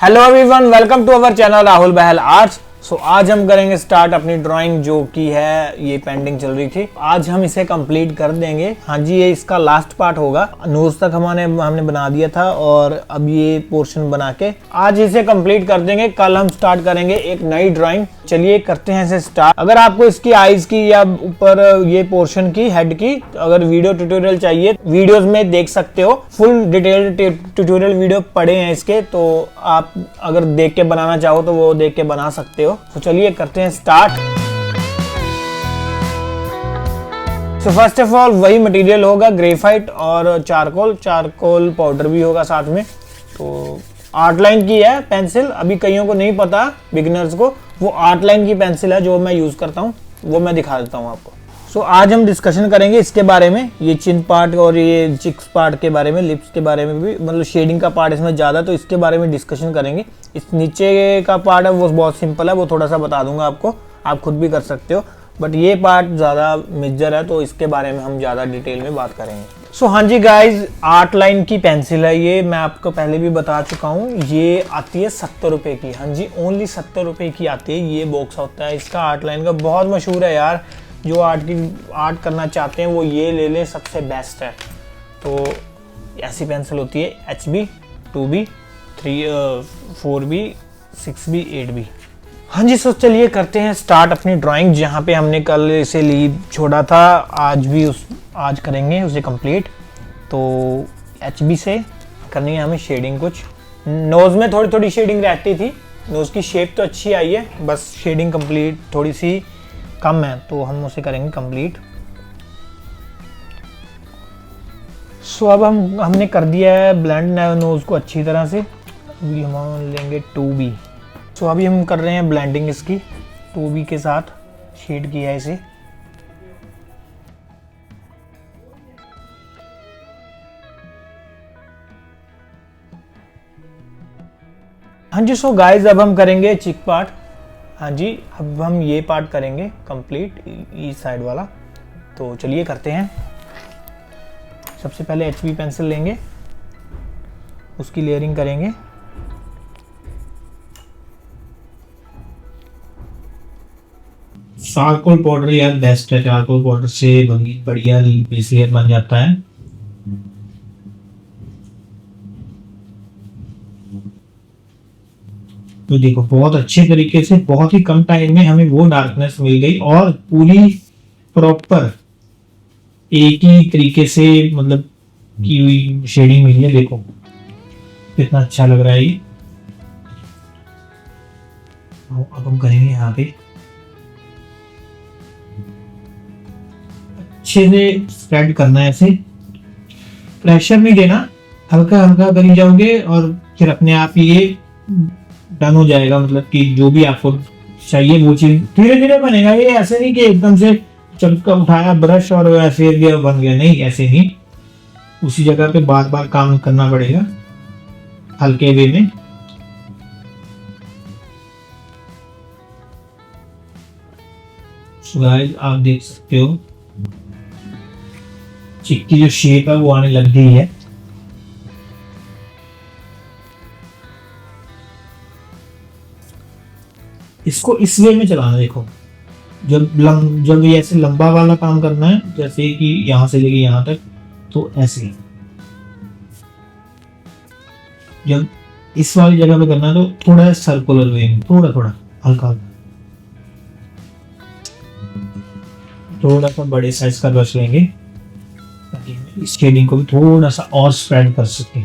Hello everyone, welcome to our channel Rahul Bahl Arts. आज हम करेंगे स्टार्ट अपनी ड्राइंग जो कि है ये पेंडिंग चल रही थी। आज हम इसे कंप्लीट कर देंगे। हाँ जी, ये इसका लास्ट पार्ट होगा। नोज तक हमने बना दिया था और अब ये पोर्शन बना के आज इसे कंप्लीट कर देंगे। कल हम स्टार्ट करेंगे एक नई ड्राइंग। चलिए करते हैं इसे स्टार्ट। अगर आपको इसकी आईज की या ऊपर ये पोर्शन की हेड की अगर वीडियो ट्यूटोरियल चाहिए, वीडियोस में देख सकते हो। फुल डिटेल्ड ट्यूटोरियल वीडियो पड़े हैं इसके, तो आप अगर देख के बनाना चाहो तो वो देख के बना सकते हो। तो चलिए करते हैं start. So first of all वही मटेरियल होगा ग्रेफाइट और चारकोल पाउडर भी होगा साथ में। तो आर्ट लाइन की है पेंसिल, अभी कईयों को नहीं पता, बिगिनर्स को, वो आर्ट लाइन की पेंसिल है जो मैं यूज करता हूँ, वो मैं दिखा देता हूँ आपको। सो आज हम डिस्कशन करेंगे इसके बारे में, ये चिन पार्ट और ये चिक्स पार्ट के बारे में, लिप्स के बारे में भी, मतलब शेडिंग का पार्ट इसमें ज़्यादा, तो इसके बारे में डिस्कशन करेंगे। इस नीचे का पार्ट है वो बहुत सिंपल है, वो थोड़ा सा बता दूंगा आपको, आप खुद भी कर सकते हो। बट ये पार्ट ज़्यादा मेजर है तो इसके बारे में हम ज़्यादा डिटेल में बात करेंगे। सो हाँ जी गाइज, आर्ट लाइन की पेंसिल है ये, मैं आपको पहले भी बता चुका हूँ। ये आती है 70 रुपये की। हाँ जी, ओनली 70 रुपये की आती है। ये बॉक्स होता है इसका आर्ट लाइन का, बहुत मशहूर है यार। जो आर्ट करना चाहते हैं वो ये ले लें, सबसे बेस्ट है। तो ऐसी पेंसिल होती है HB, 2B, 4B, 6B, 8B। हाँ जी, सो चलिए करते हैं स्टार्ट अपनी ड्राइंग। जहाँ पे हमने कल इसे लीव छोड़ा था, आज करेंगे उसे कंप्लीट। तो HB से करनी है हमें शेडिंग। कुछ नोज़ में थोड़ी थोड़ी शेडिंग रहती थी, नोज़ की शेप तो अच्छी आई है, बस शेडिंग कंप्लीट थोड़ी सी कम है, तो हम उसे करेंगे कंप्लीट। सो अब हमने कर दिया है ब्लेंड नोज़ को अच्छी तरह से। अभी हम लेंगे 2B। सो अभी हम कर रहे हैं ब्लेंडिंग इसकी 2B के साथ, शेड किया है इसे। हाँ जी, सो गाइज अब हम करेंगे चिक पार्ट। हाँ जी, अब हम ये पार्ट करेंगे कंप्लीट, इस साइड वाला। तो चलिए करते हैं। सबसे पहले HB पेंसिल लेंगे, उसकी लेयरिंग करेंगे। चारकोल पाउडर यार बेस्ट है, चारकोल पाउडर से बढ़िया बेस लेयर बन जाता है। तो देखो बहुत अच्छे तरीके से, बहुत ही कम टाइम में हमें वो डार्कनेस मिल गई और पूरी प्रॉपर एक ही तरीके से मतलब की हुई शेडिंग मिली है। देखो कितना अच्छा लग रहा है ये। अब हम करेंगे यहाँ पे अच्छे से स्प्रेड करना है, ऐसे प्रेशर नहीं देना, हल्का हल्का करी जाओगे और फिर अपने आप ये डन हो जाएगा। मतलब कि जो भी आपको चाहिए वो चीज धीरे धीरे बनेगा। ये ऐसे नहीं कि एकदम से चमका उठाया ब्रश और ऐसे बन गया, नहीं, ऐसे नहीं। उसी जगह पे बार बार काम करना पड़ेगा हल्के वे में। गाइस आप देख सकते हो चिक की जो शेप है वो आने लग गई है। इसको इस वे में चलाना। देखो जब ये ऐसे लंबा वाला काम करना है, जैसे कि यहां से लेके यहां तक, तो ऐसे। जब इस वाली जगह पे करना है तो थोड़ा सर्कुलर वे में, थोड़ा थोड़ा हल्का, थोड़ा सा बड़े साइज का ब्रश लेंगे ताकि इस शेडिंग को भी थोड़ा सा और स्प्रेड कर सके।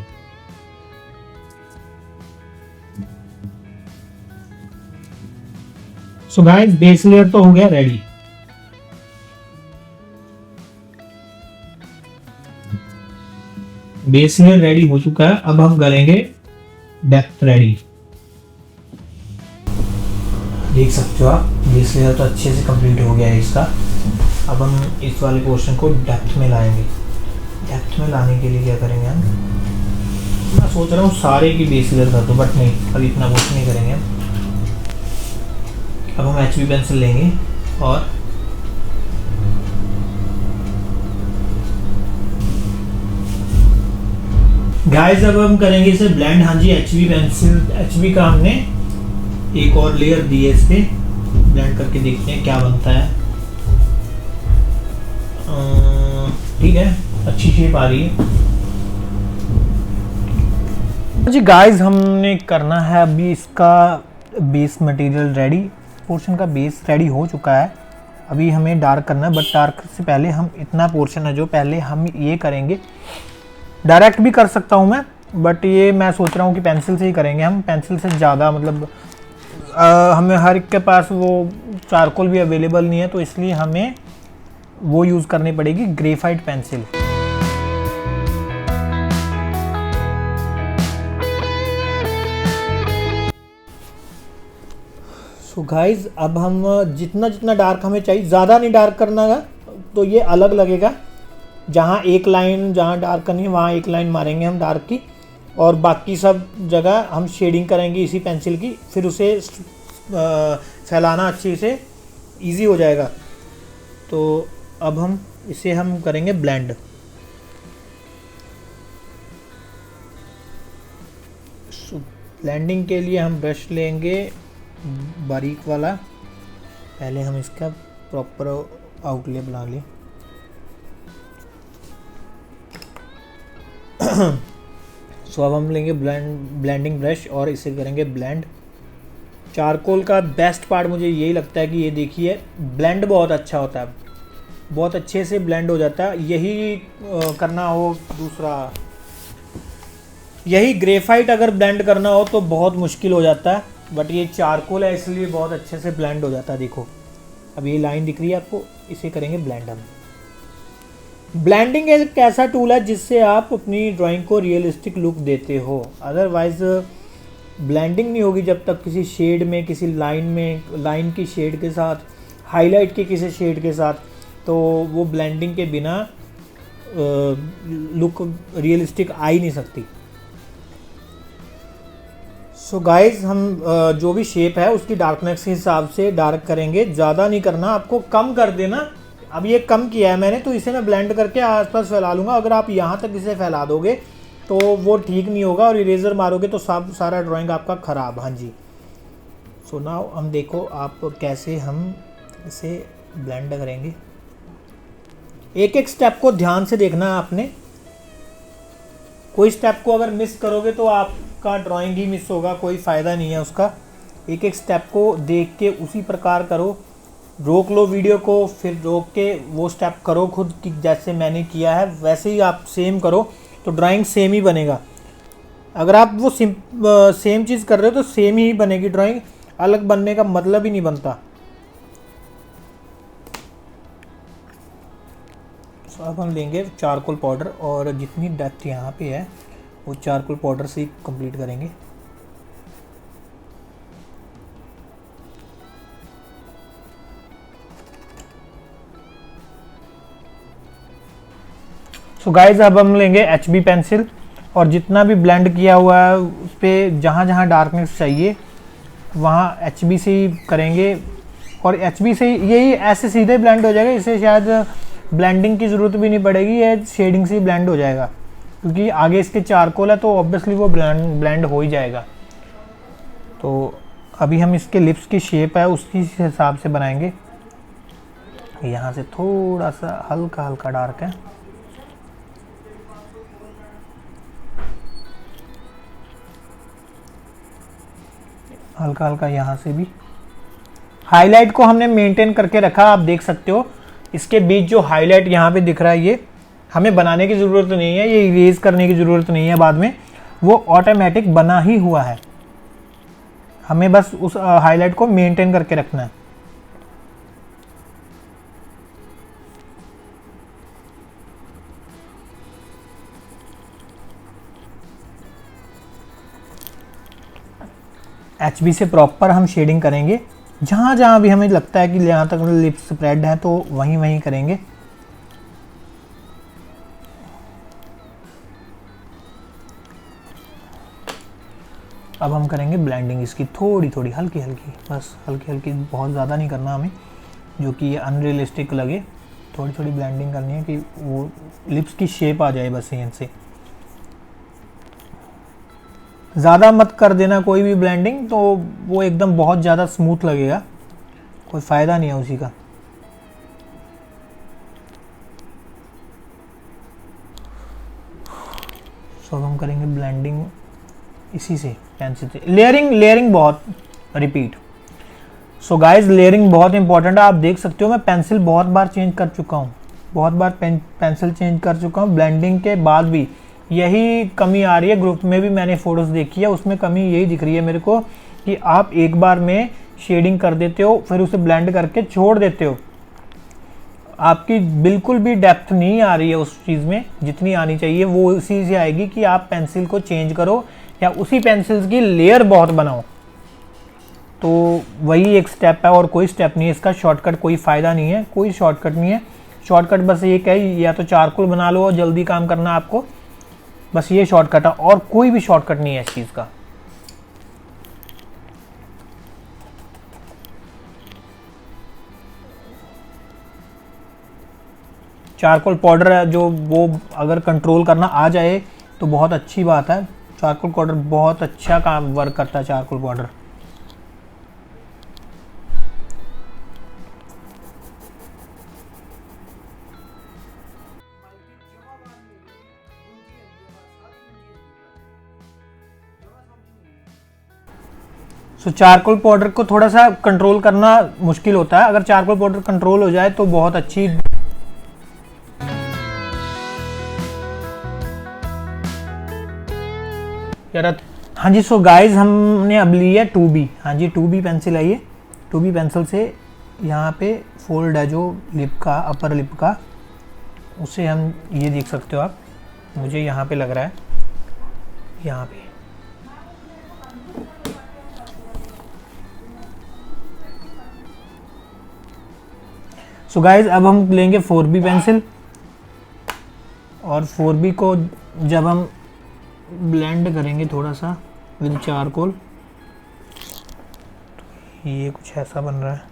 सो गाइस बेस लेयर तो हो गया रेडी। बेस लेयर रेडी हो चुका है। अब हम करेंगे डेप्थ रेडी। देख सकते हो आप, बेस लेयर तो अच्छे से कंप्लीट हो गया है इसका। अब हम इस वाले पोर्शन को डेप्थ में लाएंगे। डेप्थ में लाने के लिए क्या करेंगे हम, मैं सोच रहा हूँ सारे की बेस लेयर कर दूं, बट नहीं, अभी इतना कुछ नहीं करेंगे हम। अब हम HB पेंसिल लेंगे और गाइस अब हम करेंगे इसे ब्लेंड। हाँ जी, HB पेंसिल, HB का हमने एक और लेयर दी है, इस पे ब्लेंड करके देखते हैं क्या बनता है। ठीक है, अच्छी शेप आ रही है। जी गाइस, हमने करना है अभी इसका बेस मटेरियल रेडी। पोर्शन का बेस रेडी हो चुका है, अभी हमें डार्क करना है। बट डार्क से पहले हम इतना पोर्शन है जो पहले हम ये करेंगे। डायरेक्ट भी कर सकता हूँ मैं, बट ये मैं सोच रहा हूँ कि पेंसिल से ही करेंगे हम। पेंसिल से ज़्यादा मतलब हमें हर एक के पास वो चारकोल भी अवेलेबल नहीं है, तो इसलिए हमें वो यूज़ करनी पड़ेगी ग्रेफाइट पेंसिल। सो गाइस, अब हम जितना जितना डार्क हमें चाहिए, ज़्यादा नहीं डार्क करना है तो ये अलग लगेगा। जहाँ एक लाइन जहाँ डार्क करनी है वहाँ एक लाइन मारेंगे हम डार्क की, और बाकी सब जगह हम शेडिंग करेंगे इसी पेंसिल की। फिर उसे फैलाना अच्छे से इजी हो जाएगा। तो अब हम इसे हम करेंगे ब्लेंड। ब्लेंडिंग के लिए हम ब्रश लेंगे बारीक वाला। पहले हम इसका प्रॉपर आउटले बना लें। सो अब हम लेंगे ब्लेंडिंग ब्रश और इसे करेंगे ब्लेंड। चारकोल का बेस्ट पार्ट मुझे यही लगता है कि ये देखिए, ब्लेंड बहुत अच्छा होता है, बहुत अच्छे से ब्लेंड हो जाता है। यही करना हो दूसरा, यही ग्रेफाइट अगर ब्लेंड करना हो तो बहुत मुश्किल हो जाता है, बट ये चारकोल है इसलिए बहुत अच्छे से ब्लेंड हो जाता है। देखो अब ये लाइन दिख रही है आपको, इसे करेंगे ब्लेंड हम। ब्लेंडिंग एक ऐसा टूल है जिससे आप अपनी ड्राइंग को रियलिस्टिक लुक देते हो। अदरवाइज ब्लेंडिंग नहीं होगी जब तक किसी शेड में, किसी लाइन में, लाइन की शेड के साथ, हाईलाइट के किसी शेड के साथ, तो वो ब्लेंडिंग के बिना लुक रियलिस्टिक आ ही नहीं सकती। सो गाइज, हम जो भी शेप है उसकी डार्कनेस के हिसाब से डार्क करेंगे। ज़्यादा नहीं करना, आपको कम कर देना। अब ये कम किया है मैंने, तो इसे मैं ब्लेंड करके आसपास फैला लूँगा। अगर आप यहाँ तक इसे फैला दोगे तो वो ठीक नहीं होगा, और इरेजर मारोगे तो सारा ड्राइंग आपका ख़राब। हाँ जी। सो नाउ हम देखो आप कैसे हम इसे ब्लेंड करेंगे। एक एक स्टेप को ध्यान से देखना है आपने। कोई स्टेप को अगर मिस करोगे तो आपका ड्राइंग ही मिस होगा, कोई फ़ायदा नहीं है उसका। एक एक स्टेप को देख के उसी प्रकार करो। रोक लो वीडियो को, फिर रोक के वो स्टेप करो खुद कि जैसे मैंने किया है वैसे ही आप सेम करो, तो ड्राइंग सेम ही बनेगा। अगर आप वो सेम चीज़ कर रहे हो तो सेम ही बनेगी ड्राइंग, अलग बनने का मतलब ही नहीं बनता। तो अब हम लेंगे चारकोल पाउडर, और जितनी डेप्थ यहाँ पे है वो चारकोल पाउडर से ही कंप्लीट करेंगे। सो गाइज, अब हम लेंगे HB पेंसिल, और जितना भी ब्लेंड किया हुआ है उस पर जहाँ जहाँ डार्कनेस चाहिए वहाँ HB से ही करेंगे। और HB से यही ऐसे सीधे ब्लेंड हो जाएगा, इसे शायद ब्लेंडिंग की ज़रूरत भी नहीं पड़ेगी, ये शेडिंग से ही ब्लेंड हो जाएगा, क्योंकि आगे इसके चारकोल है तो ऑब्वियसली वो ब्लेंड हो ही जाएगा। तो अभी हम इसके लिप्स की शेप है उसकी हिसाब से बनाएंगे। यहाँ से थोड़ा सा हल्का हल्का डार्क है, हल्का हल्का यहाँ से भी। हाईलाइट को हमने मेंटेन करके रखा, आप देख सकते हो इसके बीच जो हाईलाइट यहाँ पे दिख रहा है ये हमें बनाने की ज़रूरत नहीं है, ये इरेज करने की ज़रूरत नहीं है बाद में, वो ऑटोमेटिक बना ही हुआ है। हमें बस उस हाईलाइट को मेंटेन करके रखना है। HB से प्रॉपर हम शेडिंग करेंगे, जहाँ जहाँ भी हमें लगता है कि यहाँ तक लिप्स स्प्रेड है तो वहीं वहीं करेंगे। अब हम करेंगे ब्लेंडिंग इसकी, थोड़ी थोड़ी हल्की हल्की, बस हल्की हल्की, बहुत ज़्यादा नहीं करना हमें जो कि अनरियलिस्टिक लगे। थोड़ी थोड़ी ब्लेंडिंग करनी है कि वो लिप्स की शेप आ जाए बस यहाँ से। ज़्यादा मत कर देना कोई भी ब्लेंडिंग, तो वो एकदम बहुत ज़्यादा स्मूथ लगेगा, कोई फ़ायदा नहीं है उसी का। सो अब हम करेंगे ब्लेंडिंग इसी से, पेंसिल से। लेयरिंग बहुत रिपीट। सो गाइज लेयरिंग बहुत इंपॉर्टेंट है। आप देख सकते हो मैं पेंसिल बहुत बार चेंज कर चुका हूँ, बहुत बार पेंसिल चेंज कर चुका हूँ। ब्लेंडिंग के बाद भी यही कमी आ रही है। ग्रुप में भी मैंने फ़ोटोज़ देखी है, उसमें कमी यही दिख रही है मेरे को कि आप एक बार में शेडिंग कर देते हो, फिर उसे ब्लेंड करके छोड़ देते हो। आपकी बिल्कुल भी डेप्थ नहीं आ रही है उस चीज़ में, जितनी आनी चाहिए वो उसी से आएगी कि आप पेंसिल को चेंज करो या उसी पेंसिल्स की लेयर बहुत बनाओ। तो वही एक स्टेप है और कोई स्टेप नहीं है इसका। शॉर्टकट कोई फ़ायदा नहीं है, कोई शॉर्टकट नहीं है। शॉर्टकट बस एक है, या तो चारकोल बना लो और जल्दी काम करना आपको, बस ये शॉर्टकट है और कोई भी शॉर्टकट नहीं है इस चीज़ का। चारकोल पाउडर है जो, वो अगर कंट्रोल करना आ जाए तो बहुत अच्छी बात है। चारकोल पाउडर बहुत अच्छा काम वर्क करता है चारकोल पाउडर। सो चारकोल पाउडर को थोड़ा सा कंट्रोल करना मुश्किल होता है। अगर चारकोल पाउडर कंट्रोल हो जाए तो बहुत अच्छी। हाँ जी, सो गाइज हमने अब ली है 2B। हाँ जी 2B पेंसिल है ये। 2B पेंसिल से यहाँ पे फोल्ड है जो लिप का, अपर लिप का, उसे हम ये देख सकते हो आप, मुझे यहाँ पे लग रहा है, यहाँ पे। सो गाइज अब हम लेंगे 4B पेंसिल और 4B को जब हम ब्लेंड करेंगे थोड़ा सा विद चारकोल, तो ये कुछ ऐसा बन रहा है।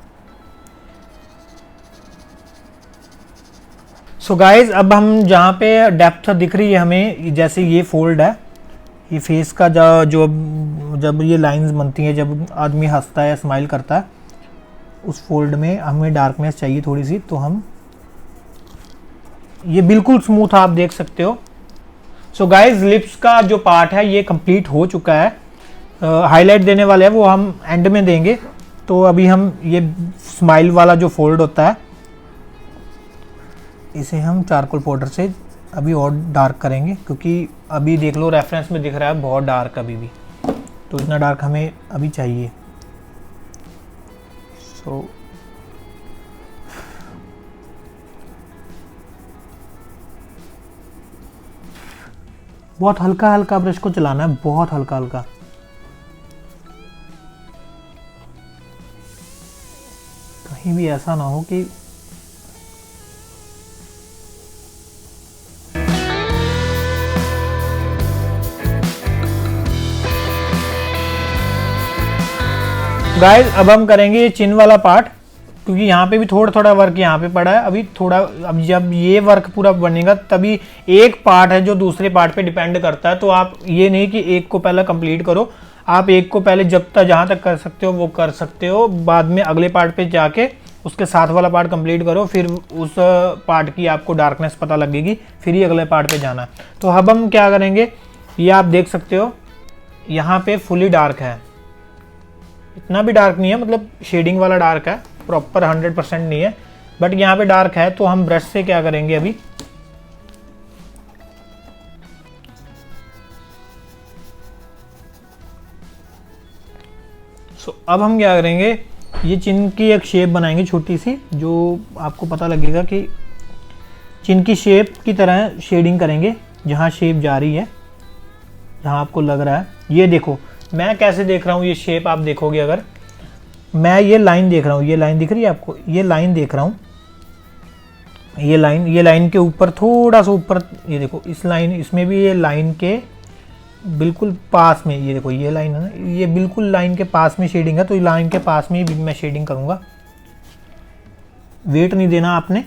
सो गाइज अब हम जहाँ पे डेप्थ दिख रही है हमें, जैसे ये फोल्ड है, ये फेस का जो जब ये लाइंस बनती हैं, जब आदमी हंसता है, स्माइल करता है, उस फोल्ड में हमें डार्कनेस चाहिए थोड़ी सी। तो हम ये बिल्कुल स्मूथ आप देख सकते हो। सो गाइज लिप्स का जो पार्ट है ये कंप्लीट हो चुका है। हाईलाइट देने वाले हैं वो हम एंड में देंगे। तो अभी हम ये स्माइल वाला जो फोल्ड होता है इसे हम चारकोल पाउडर से अभी और डार्क करेंगे, क्योंकि अभी देख लो रेफरेंस में दिख रहा है बहुत डार्क अभी भी, तो इतना डार्क हमें अभी चाहिए। सो बहुत हल्का हल्का ब्रश को चलाना है, बहुत हल्का हल्का। कहीं भी ऐसा ना हो कि गाइस अब हम करेंगे ये चिन वाला पार्ट, क्योंकि यहाँ पे भी थोड़ा थोड़ा वर्क यहाँ पे पड़ा है अभी थोड़ा। अब जब ये वर्क पूरा बनेगा तभी, एक पार्ट है जो दूसरे पार्ट पे डिपेंड करता है। तो आप ये नहीं कि एक को पहले कंप्लीट करो, आप एक को पहले जब तक जहाँ तक कर सकते हो वो कर सकते हो, बाद में अगले पार्ट पे जाके उसके साथ वाला पार्ट कंप्लीट करो, फिर उस पार्ट की आपको डार्कनेस पता लगेगी, फिर ही अगले पार्ट पे जाना। तो अब हम क्या करेंगे, ये आप देख सकते हो यहाँ पे फुली डार्क है, इतना भी डार्क नहीं है, मतलब शेडिंग वाला डार्क है, प्रॉपर 100% नहीं है, बट यहाँ पे डार्क है। तो हम ब्रश से क्या करेंगे अभी, अब हम क्या करेंगे, ये चिन की एक शेप बनाएंगे छोटी सी, जो आपको पता लगेगा कि चिन की शेप की तरह शेडिंग करेंगे, जहाँ शेप जा रही है, जहाँ आपको लग रहा है। ये देखो मैं कैसे देख रहा हूँ, ये शेप आप देखोगे, अगर मैं ये लाइन देख रहा हूँ, ये लाइन दिख रही है आपको, ये लाइन देख रहा हूँ, ये लाइन के ऊपर थोड़ा सा ऊपर, ये देखो इस लाइन, इसमें भी ये लाइन के बिल्कुल पास में, ये देखो ये लाइन है ना, ये बिल्कुल लाइन के पास में शेडिंग है, तो लाइन के पास में ही मैं शेडिंग करूँगा। वेट नहीं देना आपने,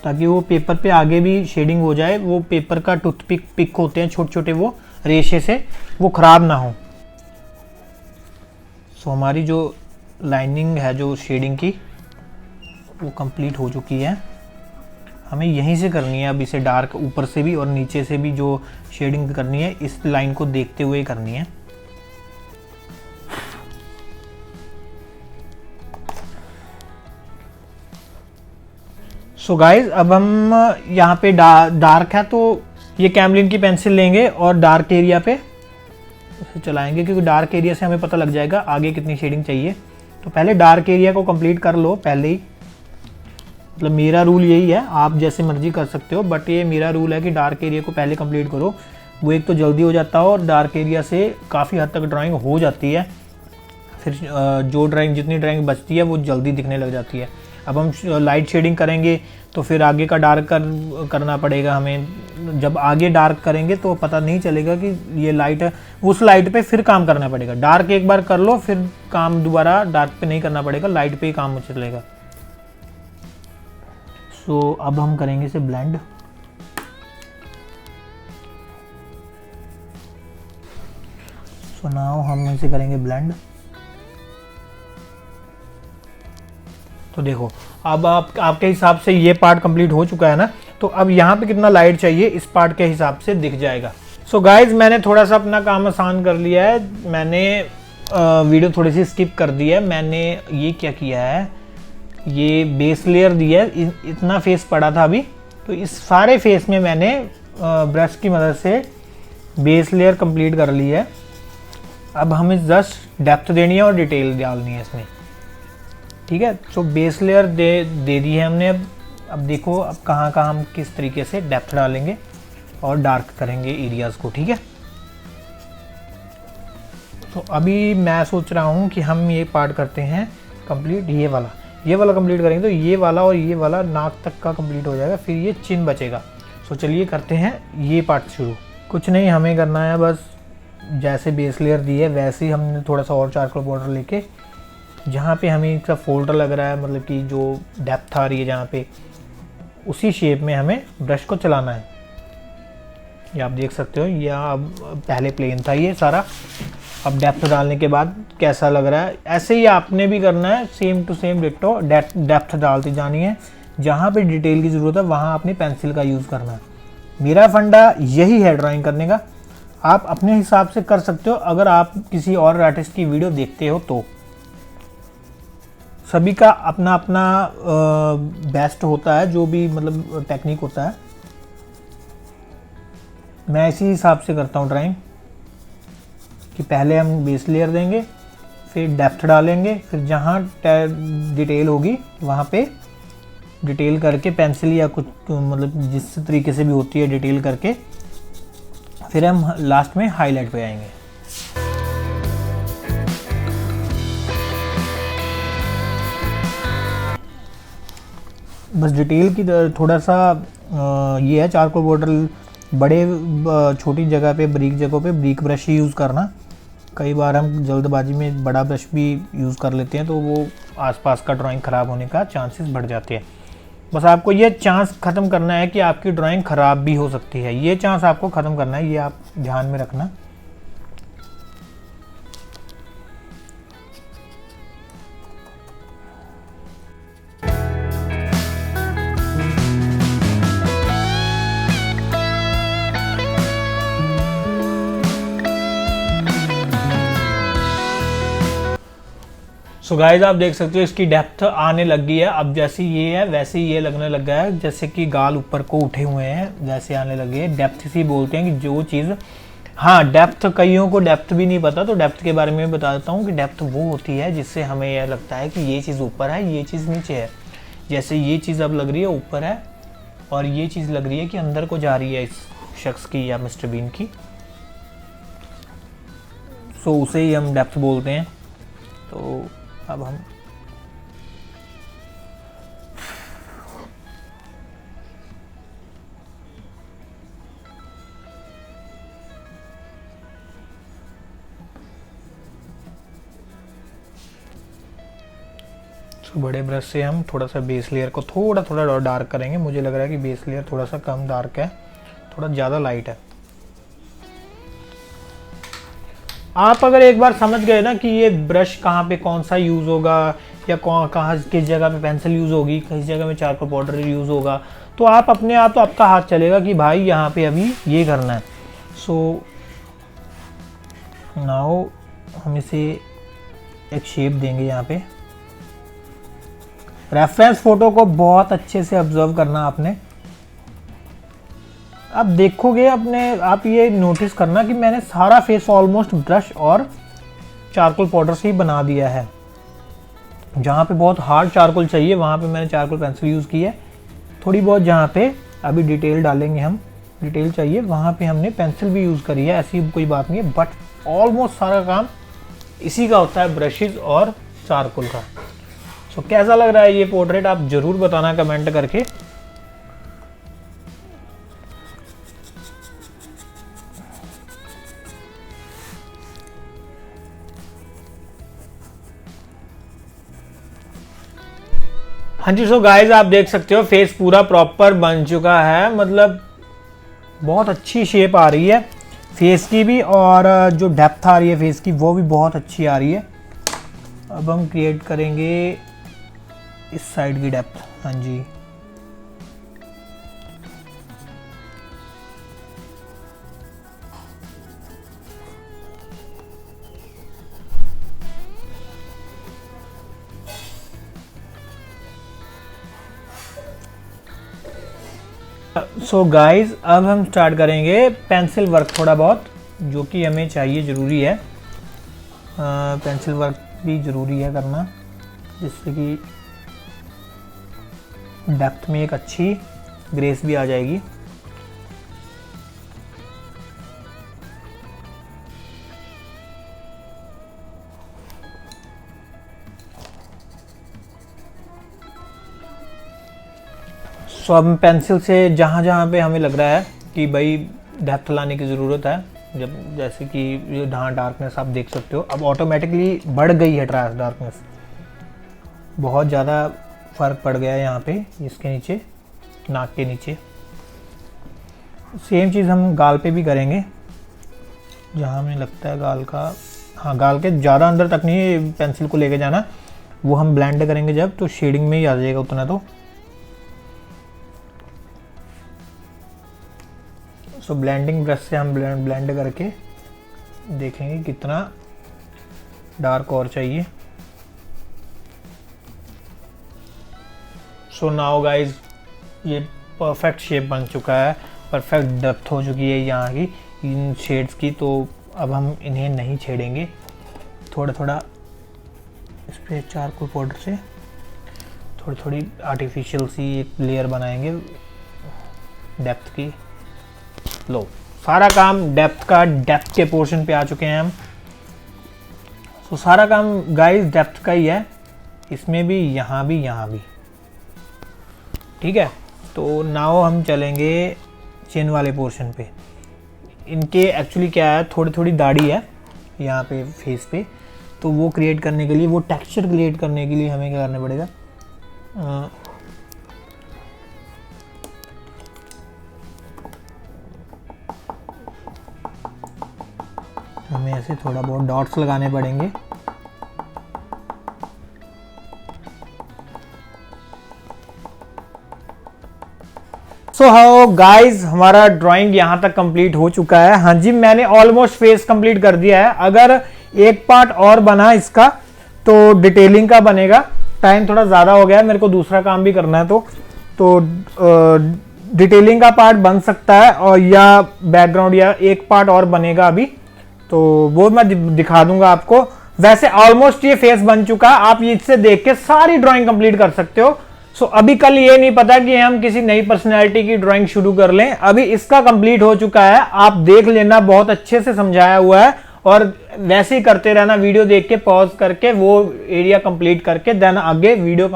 ताकि वो पेपर पे आगे भी शेडिंग हो जाए। वो पेपर का टूथपिक पिक होते हैं छोटे छोटे, वो रेशे से वो ख़राब ना हो। सो हमारी जो लाइनिंग है जो शेडिंग की वो कंप्लीट हो चुकी है। हमें यहीं से करनी है अब इसे डार्क, ऊपर से भी और नीचे से भी जो शेडिंग करनी है इस लाइन को देखते हुए करनी है। सो गाइज अब हम यहाँ पे डार्क है तो ये कैमलिन की पेंसिल लेंगे और डार्क एरिया पे उसे चलाएंगे, क्योंकि डार्क एरिया से हमें पता लग जाएगा आगे कितनी शेडिंग चाहिए। तो पहले डार्क एरिया को कंप्लीट कर लो पहले ही, मतलब मेरा रूल यही है, आप जैसे मर्जी कर सकते हो, बट ये मेरा रूल है कि डार्क एरिया को पहले कंप्लीट करो। वो एक तो जल्दी हो जाता है और डार्क एरिया से काफ़ी हद तक ड्राइंग हो जाती है, फिर जो ड्राइंग जितनी ड्राइंग बचती है वो जल्दी दिखने लग जाती है। अब हम लाइट शेडिंग करेंगे तो फिर आगे का डार्क करना पड़ेगा हमें। जब आगे डार्क करेंगे तो पता नहीं चलेगा कि ये लाइट है, उस लाइट पे फिर काम करना पड़ेगा। डार्क एक बार कर लो फिर काम दोबारा डार्क पे नहीं करना पड़ेगा, लाइट पे ही काम चलेगा। सो अब हम करेंगे इसे ब्लेंड। सो नाउ हम इसे करेंगे ब्लेंड। तो देखो अब आपके हिसाब से ये पार्ट कंप्लीट हो चुका है ना, तो अब यहाँ पे कितना लाइट चाहिए इस पार्ट के हिसाब से दिख जाएगा। सो गाइज मैंने थोड़ा सा अपना काम आसान कर लिया है, मैंने वीडियो थोड़ी सी स्किप कर दी है। मैंने ये क्या किया है, ये बेस लेयर दिया है, इतना फेस पड़ा था अभी, तो इस सारे फेस में मैंने ब्रश की मदद से बेस लेयर कंप्लीट कर ली है। अब हमें जस्ट डेप्थ देनी है और डिटेल डालनी है इसमें, ठीक है। तो बेस लेयर दे दी है हमने। अब देखो अब कहाँ हम किस तरीके से डेप्थ डालेंगे और डार्क करेंगे एरियाज़ को, ठीक है। तो अभी मैं सोच रहा हूँ कि हम ये पार्ट करते हैं कंप्लीट, ये वाला कंप्लीट करेंगे तो ये वाला और ये वाला नाक तक का कंप्लीट हो जाएगा, फिर ये चिन बचेगा। तो चलिए करते हैं ये पार्ट शुरू। कुछ नहीं हमें करना है, बस जैसे बेस लेयर दी है वैसे ही हमने थोड़ा सा और चारकोल पाउडर लेके जहाँ पे हमें एक सा फोल्डर लग रहा है, मतलब कि जो डेप्थ आ रही है जहाँ पे, उसी शेप में हमें ब्रश को चलाना है। ये आप देख सकते हो, या अब पहले प्लेन था ये सारा, अब डेप्थ डालने के बाद कैसा लग रहा है। ऐसे ही आपने भी करना है, same to same ditto depth डालती जानी है। जहाँ पे डिटेल की ज़रूरत है वहाँ अपनी पेंसिल का यूज़ करना है। मेरा फंडा यही है ड्राइंग करने का, आप अपने हिसाब से कर सकते हो। अगर आप किसी और आर्टिस्ट की वीडियो देखते हो तो सभी का अपना अपना बेस्ट होता है, जो भी मतलब टेक्निक होता है। मैं इसी हिसाब से करता हूँ ड्राइंग कि पहले हम बेस लेयर देंगे, फिर डेप्थ डालेंगे, फिर जहाँ डिटेल होगी वहाँ पे डिटेल करके पेंसिल या कुछ मतलब जिस तरीके से भी होती है डिटेल करके, फिर हम लास्ट में हाईलाइट पे आएंगे। बस डिटेल की थोड़ा सा ये है, चारकोल बॉर्डर बड़े छोटी जगह पे, बारीक जगहों पे ब्रिक ब्रश ही यूज़ करना। कई बार हम जल्दबाजी में बड़ा ब्रश भी यूज़ कर लेते हैं तो वो आसपास का ड्राइंग ख़राब होने का चांसेस बढ़ जाते हैं। बस आपको ये चांस ख़त्म करना है कि आपकी ड्राइंग ख़राब भी हो सकती है, ये चांस आपको ख़त्म करना है, ये आप ध्यान में रखना। सो गाइज आप देख सकते हो इसकी डेप्थ आने लग गई है। अब जैसे ये है वैसे ही ये लगने लग गया है, जैसे कि गाल ऊपर को उठे हुए हैं वैसे आने लगे हैं। डेप्थ इसी बोलते हैं कि जो चीज़, हाँ डेप्थ, कईयों को डेप्थ भी नहीं पता, तो डेप्थ के बारे में बता देता हूँ कि डेप्थ वो होती है जिससे हमें यह लगता है कि ये चीज़ ऊपर है, ये चीज़ नीचे है। जैसे ये चीज़ अब लग रही है ऊपर है और ये चीज़ लग रही है कि अंदर को जा रही है इस शख्स की या मिस्टर बीन की, सो उसे ही हम डेप्थ बोलते हैं। तो अब हम बड़े ब्रश से हम थोड़ा सा बेस लेयर को थोड़ा थोड़ा डार्क करेंगे। मुझे लग रहा है कि बेस लेयर थोड़ा सा कम डार्क है, थोड़ा ज़्यादा लाइट है। आप अगर एक बार समझ गए ना कि ये ब्रश कहाँ पे कौन सा यूज़ होगा या कहाँ किस जगह पे पेंसिल यूज़ होगी, किस जगह में चारकोल पाउडर यूज़ होगा, तो आप अपने आप तो आपका हाथ चलेगा कि भाई यहाँ पे अभी ये करना है। सो नाउ हम इसे एक शेप देंगे। यहाँ पे रेफरेंस फोटो को बहुत अच्छे से ऑब्जर्व करना आपने। आप देखोगे अपने आप ये नोटिस करना कि मैंने सारा फेस ऑलमोस्ट ब्रश और चारकोल पाउडर से ही बना दिया है। जहाँ पे बहुत हार्ड चारकोल चाहिए वहाँ पे मैंने चारकोल पेंसिल यूज़ की है। थोड़ी बहुत जहाँ पे अभी डिटेल डालेंगे, हम डिटेल चाहिए वहाँ पे हमने पेंसिल भी यूज़ करी है, ऐसी कोई बात नहीं है। बट ऑलमोस्ट सारा काम इसी का होता है, ब्रशेज़ और चारकोल का। सो कैसा लग रहा है ये पोर्ट्रेट, आप ज़रूर बताना कमेंट करके। हाँ जी, सो गाइज आप देख सकते हो फेस पूरा प्रॉपर बन चुका है, मतलब बहुत अच्छी शेप आ रही है फेस की भी, और जो डेप्थ आ रही है फेस की वो भी बहुत अच्छी आ रही है। अब हम क्रिएट करेंगे इस साइड की डेप्थ। हाँ जी, सो गाइज अब हम स्टार्ट करेंगे पेंसिल वर्क थोड़ा बहुत, जो कि हमें चाहिए, ज़रूरी है। पेंसिल वर्क भी ज़रूरी है करना, जिससे कि डेप्थ में एक अच्छी ग्रेस भी आ जाएगी। सो अब पेंसिल से जहाँ जहाँ पे हमें लग रहा है कि भाई डेप्थ लाने की ज़रूरत है, जब जैसे कि यहाँ डार्कनेस आप देख सकते हो अब ऑटोमेटिकली बढ़ गई है, ट्रांस डार्कनेस बहुत ज़्यादा फ़र्क पड़ गया है यहाँ पे, इसके नीचे, नाक के नीचे। सेम चीज़ हम गाल पे भी करेंगे, जहाँ हमें लगता है गाल का, हाँ गाल के ज़्यादा अंदर तक नहीं पेंसिल को लेके जाना, वो हम ब्लेंड करेंगे जब, तो शेडिंग में ही आ जाएगा उतना। तो ब्लेंडिंग ब्रश से हम ब्लेंड करके देखेंगे कितना डार्क और चाहिए। सो नाउ गाइज ये परफेक्ट शेप बन चुका है, परफेक्ट डेप्थ हो चुकी है यहाँ की इन शेड्स की। तो अब हम इन्हें नहीं छेड़ेंगे, थोड़ा थोड़ा इस पर चारकोल पाउडर से थोड़ी थोड़ी आर्टिफिशियल सी एक लेयर बनाएंगे डेप्थ की। लो सारा काम डेप्थ के पोर्शन पे आ चुके हैं हम। तो सारा काम गाइस डेप्थ का ही है, इसमें भी, यहाँ भी, यहाँ भी, ठीक है। तो नाउ हम चलेंगे चिन वाले पोर्शन पे। इनके एक्चुअली क्या है, थोड़ी थोड़ी दाढ़ी है यहाँ पे फेस पे, तो वो क्रिएट करने के लिए, वो टेक्सचर क्रिएट करने के लिए हमें क्या करना पड़ेगा, हमें ऐसे थोड़ा बहुत डॉट्स लगाने पड़ेंगे। सो हाउ गाइज हमारा ड्राइंग यहाँ तक कंप्लीट हो चुका है। हाँ जी, मैंने ऑलमोस्ट फेस कंप्लीट कर दिया है। अगर एक पार्ट और बना इसका तो डिटेलिंग का बनेगा, टाइम थोड़ा ज़्यादा हो गया है, मेरे को दूसरा काम भी करना है, तो डिटेलिंग का पार्ट बन सकता है, और या बैकग्राउंड या एक पार्ट और बनेगा अभी, तो वो मैं दिखा दूंगा आपको। वैसे ऑलमोस्ट ये फेस बन चुका, आप इससे देख के सारी ड्राइंग कंप्लीट कर सकते हो। सो अभी कल ये नहीं पता कि हम किसी नई पर्सनैलिटी की ड्राइंग शुरू कर लें, अभी इसका कंप्लीट हो चुका है, आप देख लेना, बहुत अच्छे से समझाया हुआ है, और वैसे ही करते रहना, वीडियो देख के पॉज करके वो एरिया कंप्लीट करके देन आगे वीडियो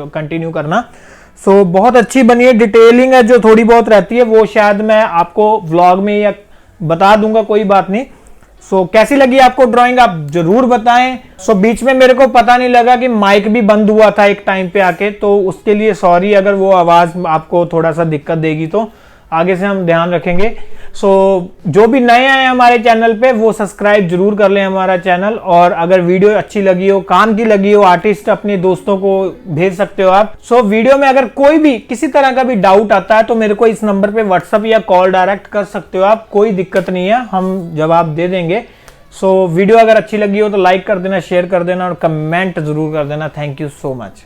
कंटिन्यू करना। सो बहुत अच्छी बनी है। डिटेलिंग है जो थोड़ी बहुत रहती है वो शायद मैं आपको व्लॉग में या बता दूंगा, कोई बात नहीं। सो कैसी लगी आपको ड्राइंग, आप जरूर बताएं। बीच में मेरे को पता नहीं लगा कि माइक भी बंद हुआ था एक टाइम पे आके, तो उसके लिए सॉरी अगर वो आवाज आपको थोड़ा सा दिक्कत देगी। तो आगे से हम ध्यान रखेंगे। सो जो भी नए आए हमारे चैनल पे वो सब्सक्राइब जरूर कर लें हमारा चैनल। और अगर वीडियो अच्छी लगी हो, काम की लगी हो, आर्टिस्ट अपने दोस्तों को भेज सकते हो आप। सो वीडियो में अगर कोई भी किसी तरह का भी डाउट आता है तो मेरे को इस नंबर पे व्हाट्सअप या कॉल डायरेक्ट कर सकते हो आप, कोई दिक्कत नहीं है, हम जवाब दे देंगे। सो वीडियो अगर अच्छी लगी हो तो लाइक कर देना, शेयर कर देना और कमेंट जरूर कर देना। Thank you so much.